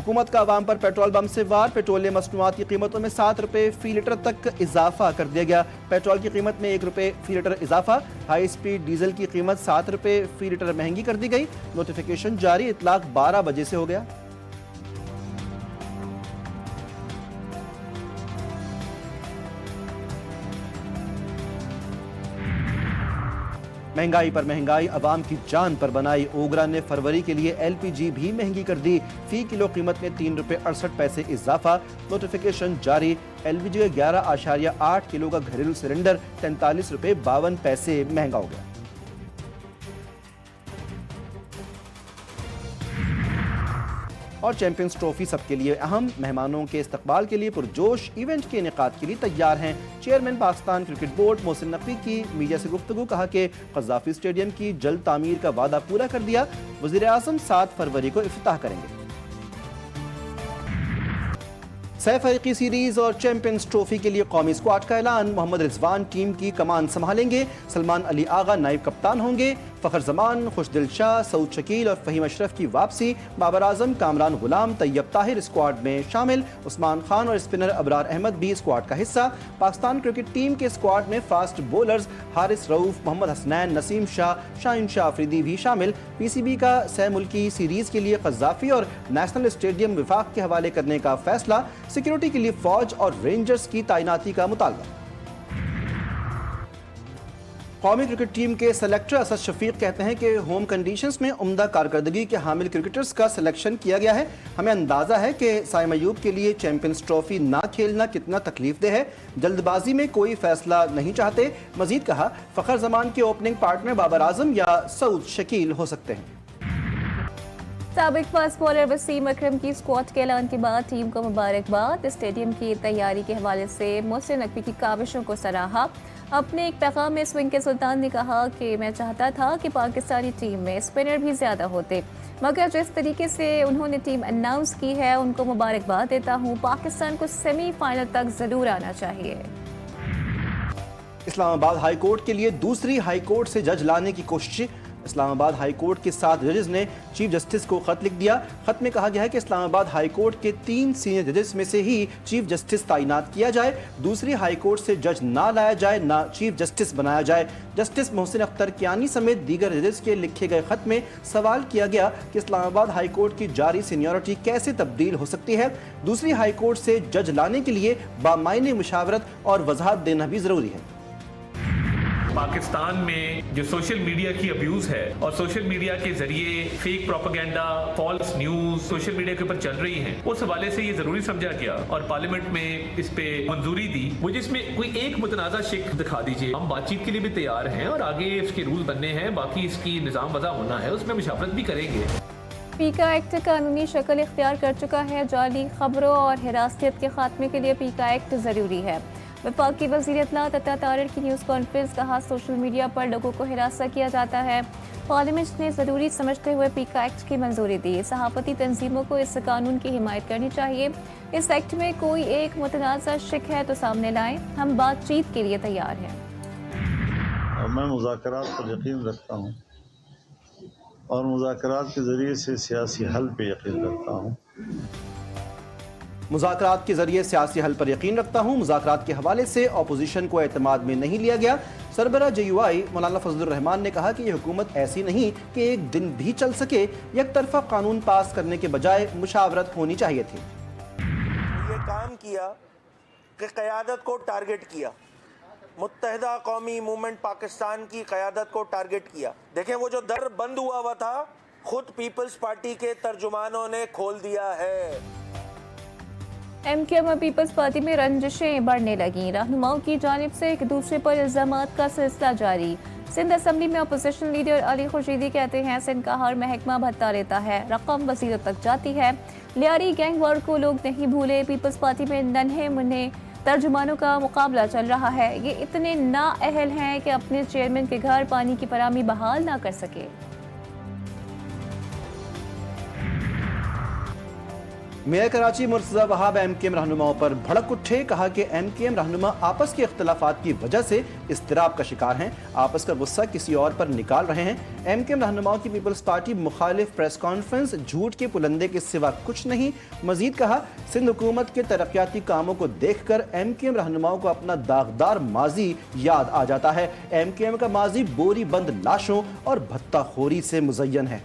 हुकूमत का अवाम पर पेट्रोल बम से वार। पेट्रोलियम मसनूआत की कीमतों में 7 रुपये फी लीटर तक इजाफा कर दिया गया। पेट्रोल की कीमत में 1 रुपये फी लीटर इजाफा। हाई स्पीड डीजल की कीमत 7 रुपये फी लीटर महंगी कर दी गई। नोटिफिकेशन जारी, इतलाक 12 बजे से हो गया। महंगाई पर महंगाई, अवाम की जान पर बनाई। ओगरा ने फरवरी के लिए LPG भी महंगी कर दी। फी किलो कीमत में 3 रुपये 68 पैसे इजाफा। नोटिफिकेशन जारी। LPG 11.8 किलो का घरेलू सिलेंडर 43 रुपये 52 पैसे महंगा हो गया। और चैंपियंस ट्रॉफी सबके लिए अहम, मेहमानों के इस्तकबाल के लिए पुरजोश। इवेंट के इनेकाद के लिए तैयार हैं। Chairman Pakistan cricket board Mohsin Naqvi की मीडिया से गुफ्तगू, कहा कि क़ज़ाफ़ी स्टेडियम की जल्द तामीर का वादा पूरा कर दिया। वज़ीर आज़म 7 फरवरी को इफ्तिताह करेंगे। सैफ अरीकी सीरीज और चैंपियंस ट्रॉफी के लिए कौमी स्क्वाड का ऐलान। मोहम्मद रिजवान टीम की कमान संभालेंगे। सलमान अली आगा नायब कप्तान होंगे। फ़खर जमान, खुशदिल शाह, सऊद शकील और फ़हीम अशरफ की वापसी। बाबर आजम, कामरान गुलाम, तैयब ताहिर स्क्वाड में शामिल। उस्मान खान और स्पिनर अबरार अहमद भी स्क्वाड का हिस्सा। पाकिस्तान क्रिकेट टीम के स्क्वाड में फास्ट बॉलर्स हारिस रऊफ, मोहम्मद हसनैन, नसीम शाह, शाहीन शाह अफरीदी भी शामिल। PCB का सह मुल्की सीरीज के लिए क़ज़ाफ़ी और नेशनल स्टेडियम विफाक के हवाले करने का फैसला। सिक्योरिटी के लिए फौज और रेंजर्स की तैनाती का मुतालबा। कौमी क्रिकेट टीम के सेलेक्टर असद शफीक कहते हैं कि होम कंडीशंस में उम्दा कारकर्दगी के हामिल क्रिकेटर्स का सिलेक्शन किया गया है। हमें अंदाज़ा है कि साइम अयूब के लिए चैंपियंस ट्रॉफी ना खेलना कितना तकलीफदेह है। जल्दबाजी में कोई फैसला नहीं चाहते। मजीद कहा, फ़खर जमान के ओपनिंग पार्टनर बाबर आजम या सऊद शकील हो सकते हैं। साबिक फास्ट बॉलर वसीम अकरम की स्क्वाड के ऐलान के बाद टीम को मुबारकबाद। स्टेडियम की तैयारी के हवाले से मोहसिन नकवी की काविशों को सराहा। अपने एक पैगाम में स्विंग के सुल्तान ने कहा कि मैं चाहता था कि पाकिस्तानी टीम में स्पिनर भी ज़्यादा होते, मगर जिस तरीके से उन्होंने टीम अनाउंस की है उनको मुबारकबाद देता हूँ। पाकिस्तान को सेमीफाइनल तक ज़रूर आना चाहिए। इस्लामाबाद हाई कोर्ट के लिए दूसरी हाई कोर्ट से जज लाने की कोशिश। इस्लामाबाद हाई कोर्ट के 7 जजेस ने चीफ जस्टिस को खत लिख दिया। खत में कहा गया है कि इस्लामाबाद हाई कोर्ट के 3 सीनियर जजेस में से ही चीफ जस्टिस तैनात किया जाए। दूसरी हाई कोर्ट से जज ना लाया जाए, ना चीफ जस्टिस बनाया जाए। जस्टिस मोहसिन अख्तर कियानी समेत दीगर जजेस के लिखे गए खत में सवाल किया गया कि इस्लामाबाद हाई कोर्ट की जारी सीनियरिटी कैसे तब्दील हो सकती है। दूसरी हाई कोर्ट से जज लाने के लिए बामायने मुशावरत और वजाहत देना भी जरूरी है। पाकिस्तान में जो सोशल मीडिया की अब्यूज है और सोशल मीडिया के जरिए fake propaganda, false news social media के ऊपर चल रही हैं, उस हवाले से ये जरूरी समझा गया और पार्लियामेंट में इस पे मंजूरी दी। वो जिसमें कोई एक मुतनाज़ा शिक दिखा दीजिए, हम बातचीत के लिए भी तैयार हैं और आगे इसके रूल बनने हैं, बाकी इसकी निज़ाम वज़ा होना है, उसमें मुशावरत भी करेंगे। पीका एक्ट कानूनी शक्ल इख्तियार कर चुका है। जाली खबरों और हिरासत के खात्मे के लिए पीका एक्ट ज़रूरी है। वफाक की वज़ीर इत्तलात अता तारिर की न्यूज़ कॉन्फ्रेंस, कहा सोशल मीडिया पर लोगों को हिरासा किया जाता है। पार्लियामेंट ने ज़रूरी समझते हुए पीका एक्ट की मंजूरी दी। सहाफ़ती तंजीमों को इस कानून की हिमायत करनी चाहिए। इस एक्ट में कोई एक मुतनाज़ा शिक है तो सामने लाएं, हम बातचीत के लिए तैयार हैं। मैं मुज़ाकरात पर यकीन रखता हूँ और मुज़ाकरात के ज़रिए से सियासी हल पर यकीन रखता हूँ। मुज़ाकरात के जरिए सियासी हल पर यकीन रखता हूँ। मुज़ाकरात के हवाले से अपोजिशन को एतमाद में नहीं लिया गया। सरबरा JUI मौलाना फजलुर रहमान ने कहा कि यह हुकूमत ऐसी नहीं कि एक दिन भी चल सके। एक तरफा कानून पास करने के बजाय मुशावरत होनी चाहिए थी। ये काम किया कि क़यादत को टारगेट किया, मुत्तहिदा कौमी मूवमेंट पाकिस्तान की क़यादत को टारगेट किया। देखें, वो जो दर बंद हुआ था खुद पीपल्स पार्टी के तर्जुमानों ने खोल दिया है। MKM और पीपल्स पार्टी में रंजिशें बढ़ने लगीं। रहनुमाओं की जानिब से एक दूसरे पर इल्ज़ामात का सिलसिला जारी। सिंध असम्बली में अपोजिशन लीडर अली खुर्शीदी कहते हैं सिंध का हर महकमा भत्ता लेता है, रकम वज़ीरों तक जाती है। लियारी गैंग वार को लोग नहीं भूले। पीपल्स पार्टी में नन्हे मुन्ने तर्जुमानों का मुकाबला चल रहा है। ये इतने नाअहल हैं कि अपने चेयरमैन के घर पानी की फराहमी बहाल ना कर सके। मेयर कराची मुर्तज़ा वहाब MKM रहनुमाओं पर भड़क उठे। कहा कि MKM रहनुमा आपस के इख्तलाफात की वजह से इस्तिराब का शिकार हैं, आपस का गुस्सा किसी और पर निकाल रहे हैं। MKM रहनुमाओं की पीपल्स पार्टी मुखालिफ प्रेस कॉन्फ्रेंस झूठ के पुलंदे के सिवा कुछ नहीं। मजीद कहा, सिंध हुकूमत के तरक्याती कामों को देख कर MKM रहनुमाओं को अपना दागदार माजी याद आ जाता है। MKM का माजी बोरी बंद लाशों और भत्ताखोरी से मुज़य्यन है।